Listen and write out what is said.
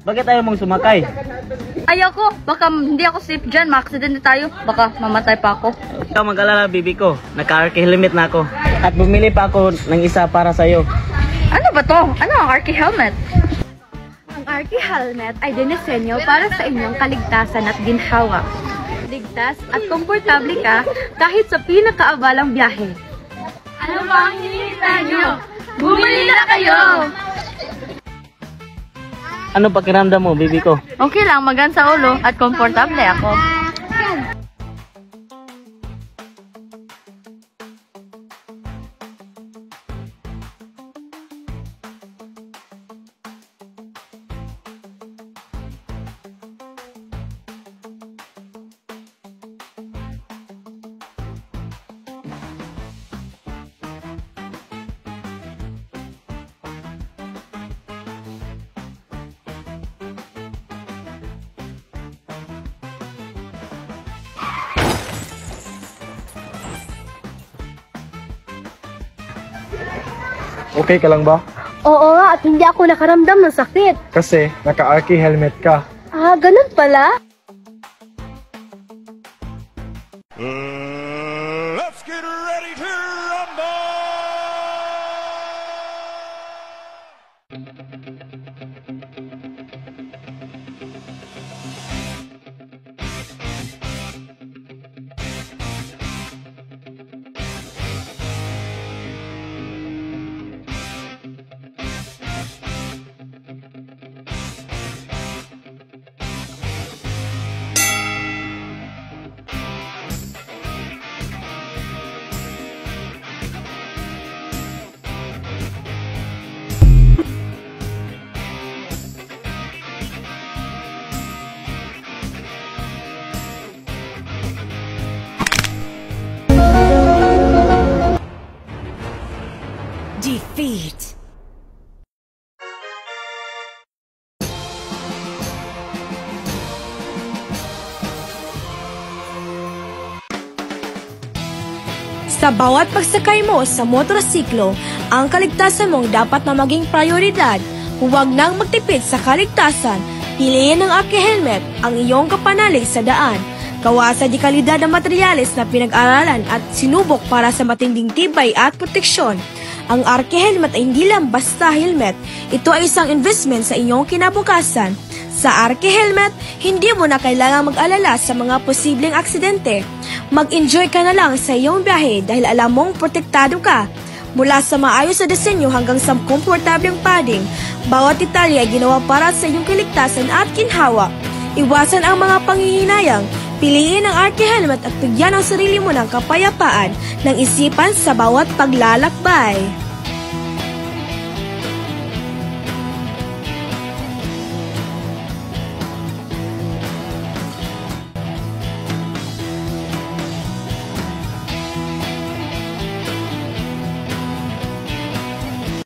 Bakit ayaw mong sumakay? Ayoko, baka hindi ako safe dyan, ma-accident na tayo, baka mamatay pa ako. Ikaw mag-alala, bibi ko. Naka-arke helmet na ako. At bumili pa ako ng isa para sa'yo. Ano ba to? Ano ang Arke helmet? Ang Arke helmet ay dinisenyo para sa inyong kaligtasan at ginhawa. Ligtas at komportable ka kahit sa pinakaabalang biyahe. Ano ba ang hinihintay nyo? Bumili na kayo! Ano pakiramdam mo, bibi ko? Okay lang, magaan sa ulo at komportable ako. Okay ka lang ba? Oo nga, at hindi ako nakaramdam ng sakit. Kasi naka-Arke helmet ka. Ah, ganun pala? Let's get ready to rumble! Defeat. Sa bawat pagsakay mo sa motorsiklo, ang kaligtasan mong dapat na maging prioridad. Huwag nang magtipid sa kaligtasan. Piliin ng Arke helmet ang iyong kapanalig sa daan. Gawa sa dekalidad ng materyales na pinag-aralan at sinubok para sa matinding tibay at proteksyon. Ang Arke helmet ay hindi lang basta helmet. Ito ay isang investment sa inyong kinabukasan. Sa Arke helmet, hindi mo na kailangang mag-alala sa mga posibleng aksidente. Mag-enjoy ka na lang sa iyong biyahe dahil alam mong protektado ka. Mula sa maayos na disenyo hanggang sa komportableng padding, bawat detalye ay ginawa para sa iyong kaligtasan at ginhawa. Iwasan ang mga panghihinayang. Piliin ang Arke helmet at bigyan ang sarili mo ng kapayapaan ng isipan sa bawat paglalakbay.